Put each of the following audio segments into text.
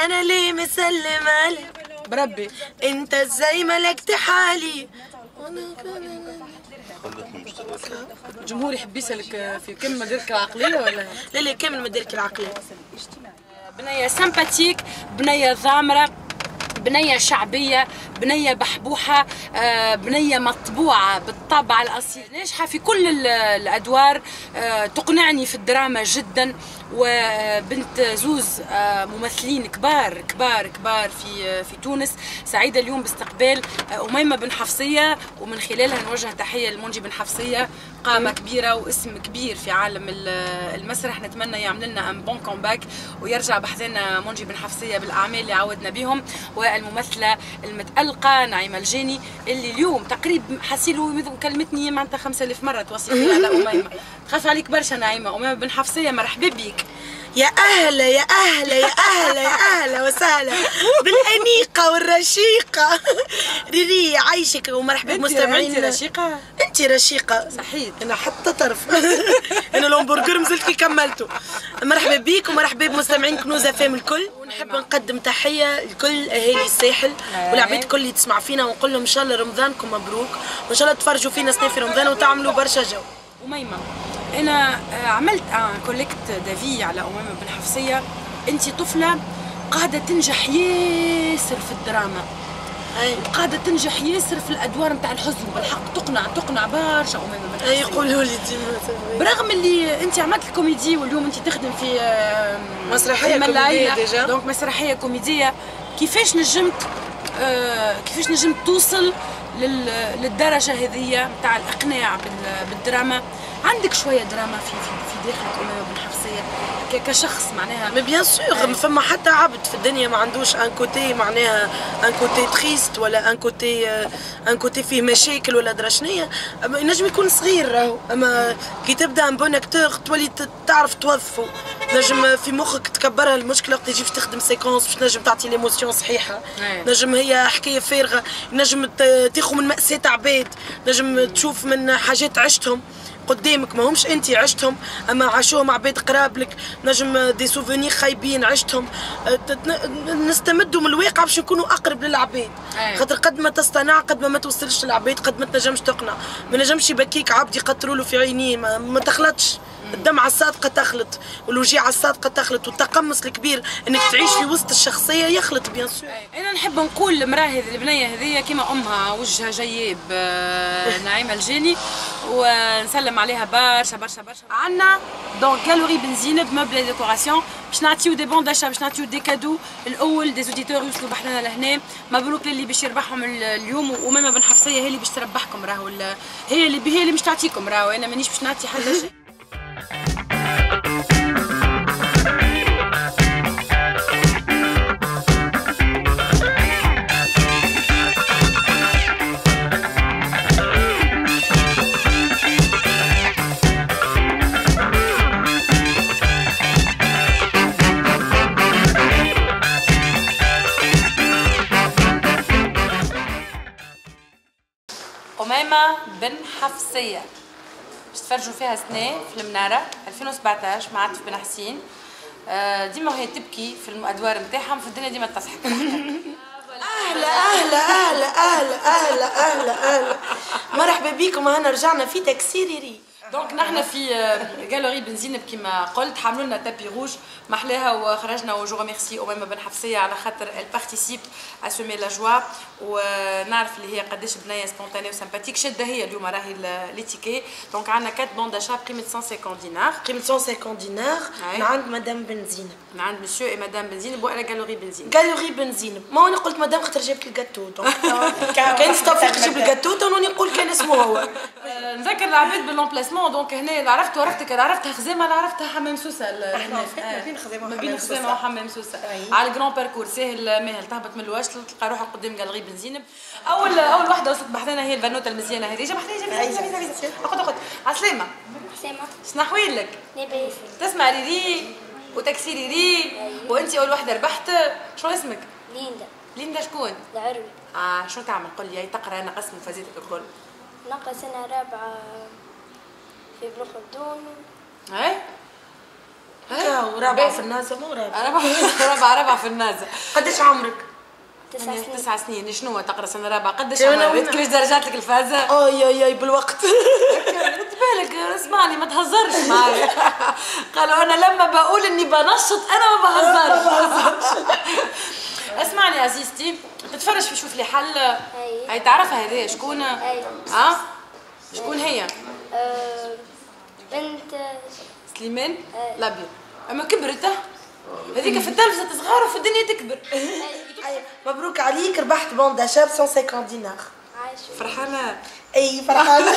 انا ليه مسلمه لك بربي انت ازاي ملكت حالي. الجمهور يحب يسألك في كم مديرك العقلية ولا؟ لا كامل مديرك العقلية. بنية سمباتيك، بنية ضامرة، بنية شعبية، بنية بحبوحة، بنية مطبوعة بالطبع الأصيل، ناجحة في كل الأدوار، تقنعني في الدراما جدا، وبنت زوز ممثلين كبار كبار كبار في تونس. سعيدة اليوم باستقبال أميمة بن حفصية، ومن خلالها نوجه تحية لمنجي بن حفصية، قامة كبيرة واسم كبير في عالم المسرح. نتمنى يعمل لنا ان بون كومباك ويرجع بحذنا منجي بن حفصية بالأعمال اللي عودنا بهم. والممثلة المتألقة نعيمة الجاني اللي اليوم تقريبا حسيلو كلمتني معناتها 5000 مرة توصي فيها على أميمة. تخاف عليك برشا نعيمة. أميمة بن حفصية مرحبا بك. يا أهلا يا أهلا يا أهلا يا أهلا وسهلا بالأنيقة والرشيقة. ريري عايشك ومرحبا بمستمعين. أنت رشيقة؟ أنت رشيقة صحيح. أنا حتى طرف أنا الهمبرجر مازلت كي كملته. مرحبا بيك ومرحبا بمستمعين كنوز فام الكل. ونحب نقدم تحية لكل أهالي الساحل والعباد الكل اللي تسمع فينا، ونقول لهم إن شاء الله رمضانكم مبروك، وإن شاء الله تفرجوا فينا سنة في رمضان وتعملوا برشا جو. أميمة، أنا عملت كوليكت دافي على أميمة بن حفصية. أنت طفلة قاعدة تنجح ياسر في الدراما، قاعدة تنجح ياسر في الأدوار نتاع الحزن، بالحق تقنع برشا أميمة بن حفصية. يقولوا لي ديما برغم اللي أنت عملت الكوميدي واليوم أنت تخدم في مسرحية كوميدية ديجا، دونك مسرحية كوميدية. كيفاش نجمت توصل للدرجة هذه نتاع الإقناع بالدراما؟ عندك شويه دراما في داخلك أميمة بن حفصية كشخص معناها؟ مي بيان سور فما حتى عبد في الدنيا ما عندوش ان كوتي معناها ان كوتي تريست ولا ان كوتي فيه مشاكل ولا درا شنيا. ينجم يكون صغير راهو، اما كي تبدا ان بون اكتور تولي تعرف توظفه. نجم في مخك تكبرها المشكله وقت تجي تخدم سيكونس باش تنجم تعطي ليموسيون صحيحه. نجم هي حكايه فارغه، نجم تاخذ من مأساة عباد، نجم تشوف من حاجات عشتهم قدامك ما همش انت عشتهم اما عاشوهم عباد قراب لك. نجم دي سوفونير خايبين عشتهم، نستمدوا من الواقع باش نكونوا اقرب للعباد. خاطر قد ما تصطنع قد ما توصلش للعباد، قد ما تنجمش تقنع. ما نجمش يبكيك عبد يقطروا له في عينيه، ما تخلطش. الدمعة الصادقة تخلط والوجيعة الصادقة تخلط، والتقمص الكبير انك تعيش في وسط الشخصية يخلط بيان سور. انا نحب نقول المراه هذه البنية هذه كيما امها وجهها جياب نعيمة الجاني، ونسلم عليها برشا برشا برشا. عندنا دونك جالوري بنزين بمبلغ ديكوراسيون باش نعطيو دي بون داشا، باش نعطيو دي كادو. الاول دي زوديتور يوصلوا بحثنا لهنا، مبروك للي باش يربحهم اليوم. وأميمة بن حفصية هي اللي باش تربحكم راهو، هي اللي باش تعطيكم راهو، انا مانيش باش نعطي حتى شيء. أميمة بن حفصية باش تفرجوا فيها سنة في المنارة 2017 مع عاطف بن حسين. ديما وهي تبكي في الأدوار نتاعها، في الدنيا ديما تضحك. أهلا أهلا أهلا أهلا أهلا أهلا أهلا مرحبا بكم. هنا رجعنا في تكسيريري. دونك نحن في جالوري بنزين كما قلت، حملوا لنا تابي روج محلاها وخرجنا. وجو ريميرسي أميمة بن حفصية على خاطر البارتيسيب اسومي لا جوا، ونعرف اللي هي قداش بنيه سبونتانيه وسمباتيك. شاده هي اليوم راهي ليتيكي. دونك عندنا 4 بون داشا بقيمه 150 دينار. قيمة 150 دينار من عند مدام بن زينب، من عند مسيو اي مدام بن زينب وعلى جالوري بن زينب. جالوري بن زينب. ما انا قلت مدام خاطر جابت الجاتو، دونك كان ستافيق تجيب الجاتو توني نقول كان اسمه هو. نذكر العباد بالامبلاسمون. دونك هنا عرفتها خزامه، عرفتها حمام سوسه. ما بين خزامه وحمام سوسه على الجران باركور ساهل ماهل. تهبط من الواش تلقى روحك قدام جالوري بن زينب. اول وحده وصلت بحثنا هي البنوته المزيانه هذه. جا بحثنا اخذ عسلامه. سلامة. شنو احوالك؟ لاباس. تسمع ريري وتاكسي ريري. وانت اول وحده ربحت. شنو اسمك؟ ليندا. ليندا شكون؟ العربي. شنو تعمل؟ قل لي تقرا نقص مفازاتك الكل. نقرا سنة رابعة في بلوخ الدون. رابعه في النازه مو رابعه رابعه في النازه. قداش عمرك؟ 9 سنين. 9 سنين. شنو تقرا سنه رابعه؟ قداش عمرك؟ كيفاش درجات لك الفازه؟ اي بالوقت. بالك اسمعني ما تهزرش معايا. قالوا انا لما بقول اني بنشط انا ما بهزرش. اسمعني عزيزتي، تتفرج في شوف لي حل. هي تعرفها هذه شكون؟ شكون هي؟ بنت سليمان الابيض. اما كبرت هذيك في التلفزه صغار وفي الدنيا تكبر. مبروك عليك، ربحت بون داشاب 150 دينار. فرحانه؟ اي فرحانه.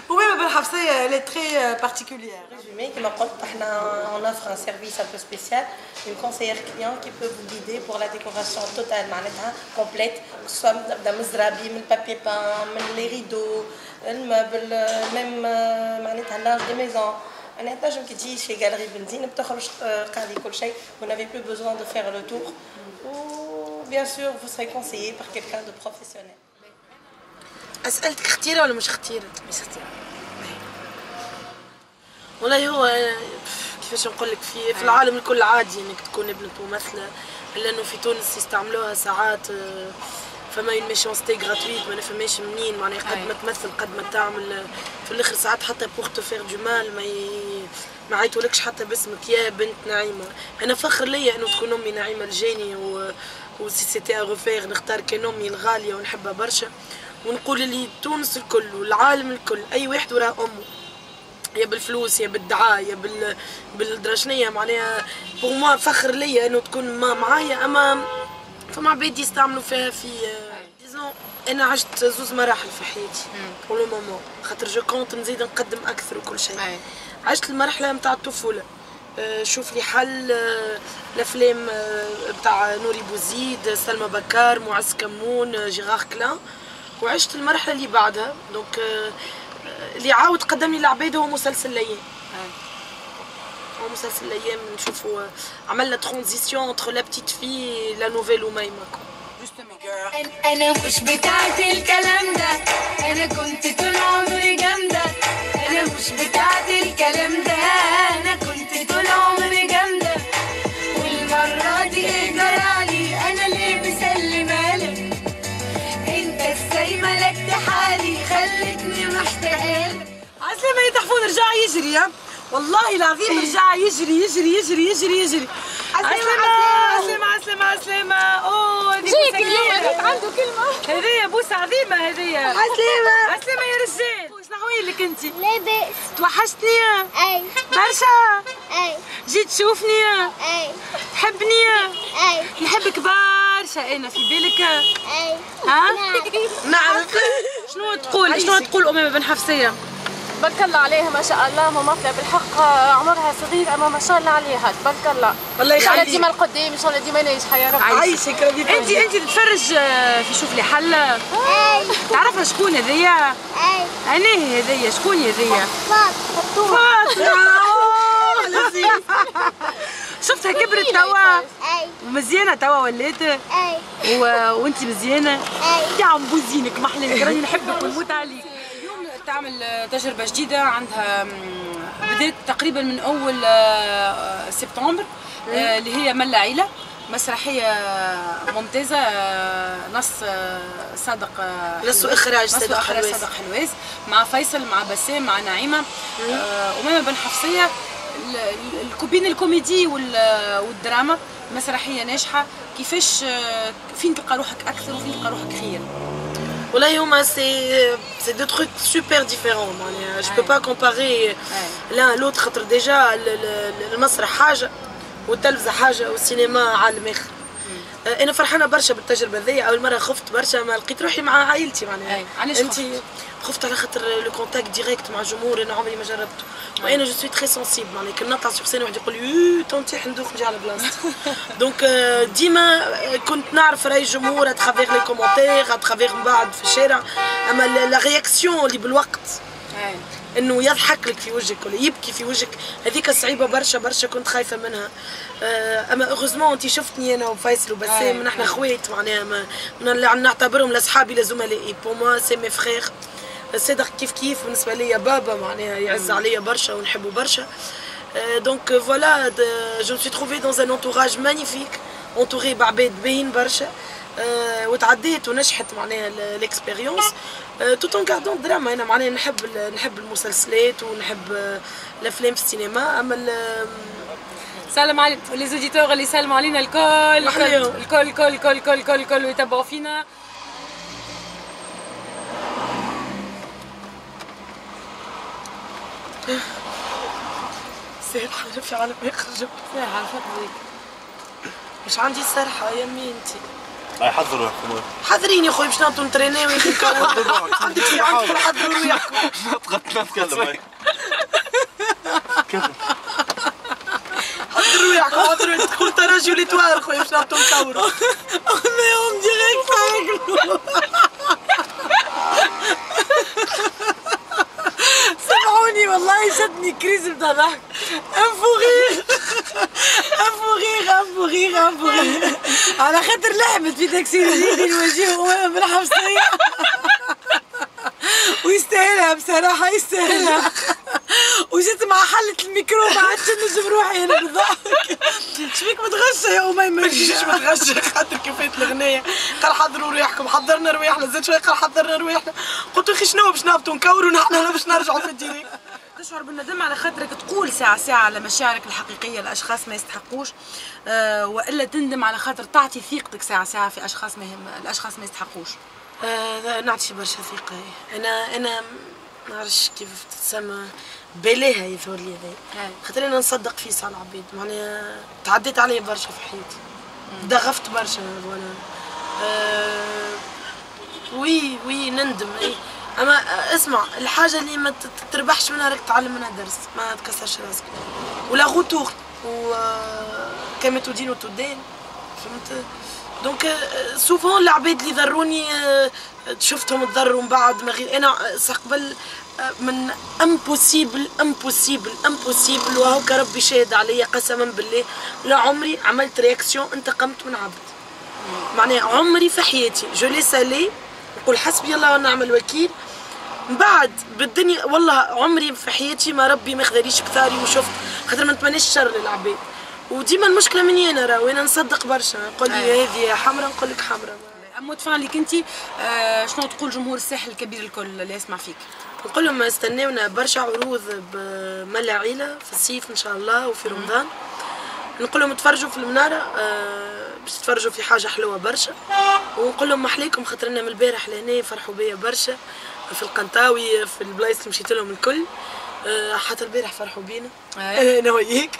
وميم بالحفصيه اللي تري بارتيكوليير. Résumé, comme on offre un service un peu spécial, une conseillère client qui peut vous guider pour la décoration totale, complète, que ce soit de mizrabi, de papier peint, les rideaux, le meuble, même le linge de maison. أنا نجم كي تجي في galerie بنزين بتخرج قاعدة كل شيء. Vous n'avez plus besoin de faire le tour. Ou bien sûr vous serez conseillé par quelqu'un de professionnel. أسألتك اختيرة ولا مش اختيرة؟ مش اختيرة. والله هو كيفاش نقول لك في العالم الكل عادي انك تكون ابنة ممثلة، الا انه في تونس يستعملوها ساعات فما اون ميشونستي غراتويت ما نفهمش منين، معناها قد ما تمثل قد ما تعمل في الاخر ساعات حتى بوغ تو فير دو مال ما عيطولكش حتى باسمك يا بنت نعيمة. انا فخر ليا انه تكون امي نعيمة الجاني وسي سيتي ا ريفير نختار كان امي الغالية ونحبها برشا، ونقول اللي تونس الكل والعالم الكل اي واحد وراه امه، يا بالفلوس يا بالدعايه بالدرشنيه. معناها بوغ موا فخر ليا انه تكون ما معايا. اما فما عباد يستعملوا فيها في ديزون. انا عشت زوز مراحل في حياتي بور لو مومون، خاطر جو كونت نزيد نقدم اكثر وكل شيء. عشت المرحله نتاع الطفوله، شوف لي حل الافلام بتاع نوري بوزيد، سلمى بكار، معز كمون، جيرار كلان. وعشت المرحله اللي بعدها دونك اللي عاود قدم لي العباد هو مسلسل الايام. هو مسلسل الايام نشوفوا عملنا ترانزيسيون انتر لا بتيت في لا نوفيل وميمة. انا مش بتاعت الكلام ده، انا كنت طول عمري جامده. انا مش بتاعت الكلام ده، انا كنت طول عمري جامده. والمره دي ايه جرالي، انا ليه مسلمالك؟ انت ازاي ملكت حالي خلتني محتاجالك. عسلامة يا تحفون رجع يجري. والله العظيم رجع يجري يجري يجري يجري يجري. عسلامة. اوه جيك اليوم عنده كلمة. هذيا بوسة عظيمة هذيا. عسلامة يا رجال. واش نحويلك انت؟ لاباس. توحشتني؟ اي. برشا؟ اي. جيت تشوفني؟ اي. تحبني؟ اي. نحبك برشا انا في بالك؟ اي. ها؟ نعم. شنو تقول أميمة بن حفصية؟ تبارك الله عليها ما شاء الله، ممثلة بالحق عمرها صغير اما ما شاء الله عليها تبارك الله. والله ان شاء الله يخليك. ديما القدام، ان شاء الله ديما ناجحة يا رب. عايشك ربي يخليك. انت تتفرج في شوف لي حل؟ اي. تعرفها شكون هذيا؟ اي. أنا هذيا شكون هذيا؟ فاطمة. شفتها كبرت توا؟ اي. مزيانة توا ولات؟ اي. وانت مزيانة؟ اي. يا عم بوزينك محليك راني نحبك ونموت عليك. اليوم تعمل تجربة جديدة عندها بدات تقريبا من أول سبتمبر اللي هي ملا عيلة، مسرحية ممتازة، نص صادق نص إخراج صادق حلواز مع فيصل مع بسام مع نعيمة وميمة بن حفصية. بين الكوميدي والدراما مسرحية ناجحة. كيفاش فين تلقى روحك أكثر وفين تلقى روحك خير؟ والله هما سي دو تروك سوبر ديفيرون، معناها جو بو با كومباري لان لوتر، خاطر ديجا المسرح حاجة والتلفزة حاجة والسينما عالم آخر. أنا فرحانة برشا بالتجربة ذي. أول مرة خفت برشا، ما لقيت روحي مع عائلتي معناها. علاش خفت على خاطر لو كونتاكت ديريكت مع الجمهور، أنا عمري ما جربته. وأنا جو سوي تري سونسيبل، معناها كي نطلع سوغ سين واحد يقول لي تنطيح ندوخ نجي على بلاصتي. دونك ديما كنت نعرف راي الجمهور اترافيغ لي كومونتير، اترافيغ من بعد في الشارع، أما لا رياكسيون اللي بالوقت انه يضحك لك في وجهك ولا يبكي في وجهك، هذيك صعيبه برشا كنت خايفه منها. اما اوغوزمون انت شفتني انا وفيصل وبسام، نحن خوات معناها نعتبرهم لاصحابي لزملائي. بور موا سي مي فخير صادق كيف بالنسبه ليا بابا معناها يعز عليا برشا ونحبه برشا. دونك فوالا جو مي سوي تروفي دون ان انتوراج مانيفيك انتوري بعباد باهين برشا. وتعديت ونجحت معناها الاكسبيريونس توت اون كاردون دراما. انا معناها نحب المسلسلات ونحب الافلام في السينما. اما سلام على لي زوديتور اللي يسلموا علينا الكل الكل ويتبعوا فينا. سارحة في عالم يخرجوا ساعة فضلك مش عندي سرحة يا مي انتي. حضروا حاضرين يا خويا باش نعطوا نترينيو عندك في عندكم حضروا ريحكم. نتكلم حضروا ريحكم حضروا تكون تراجل توار خويا باش نعطوا نكوروا. اغنيهم ديريكت عليك. سامحوني والله شدني كريز بتاع ضحك. انفوغيغ على خاطر لعبت في تاكسي جديد نواجهه من حفصية. ويستاهلها بصراحة يستاهلها. وجيت مع حلة الميكرو ما عادش نجم روحي انا بالضحك. شبيك متغشة يا أمي؟ ما نجيش متغشة خاطر كيفات الغنية. قال حضروا ريحكم حضرنا رواحنا زاد شوية قال حضرنا رواحنا. قلت له اخي شنو باش نهبطوا نكوروا نحن باش نرجعوا في الديريكت. تشعر بالندم على خاطرك تقول ساعة على مشاعرك الحقيقية لأشخاص ما يستحقوش وإلا تندم على خاطر تعطي ثقتك ساعة في أشخاص الأشخاص ما يستحقوش؟ نعطي برشا ثقة. أنا ما نعرفش كيف تتسمى بلاها يظهر لي هذا خاطر أنا نصدق في ساعة العباد معناها تعديت علي برشا في حياتي ضغفت برشا وأنا وي نندم. اما اسمع الحاجه اللي ما تربحش منها راك تتعلم منها درس ما تكسرش راسك ولا غوتور كما تدين وتدين فهمت. دونك سوفون العباد اللي ضروني شفتهم تضروا من بعد ما غير انا قبل من امبوسيبل وهكا ربي شاهد عليا قسما بالله لا عمري عملت رياكسيون انتقمت من عبد معناها عمري في حياتي جو لي سالي نقول حسبي الله ونعم الوكيل. من بعد بالدنيا والله عمري في حياتي ما ربي ما خذاليش كثاري وشفت خاطر ما نتمناش الشر للعباد وديما المشكله مني انا راه وانا نصدق برشا نقول لي هذه حمراء نقول لك حمراء. اما تفعلك انت شنو تقول جمهور الساحل الكبير الكل اللي يسمع فيك؟ نقول لهم استناونا برشا عروض بملا عيله في الصيف ان شاء الله وفي رمضان. نقول لهم تفرجوا في المناره باش تفرجوا في حاجه حلوه برشا ونقول لهم محليكم خاطر انا من البارح لهنا فرحوا بيا برشا في القنطاوي في البلايص اللي مشيت لهم الكل حتى البارح فرحوا بينا انا وياك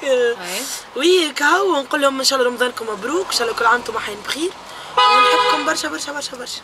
وي كهو ونقول لهم ان شاء الله رمضانكم مبروك ان شاء الله كل عام وانتم حين بخير ونحبكم برشا برشا برشا برشا.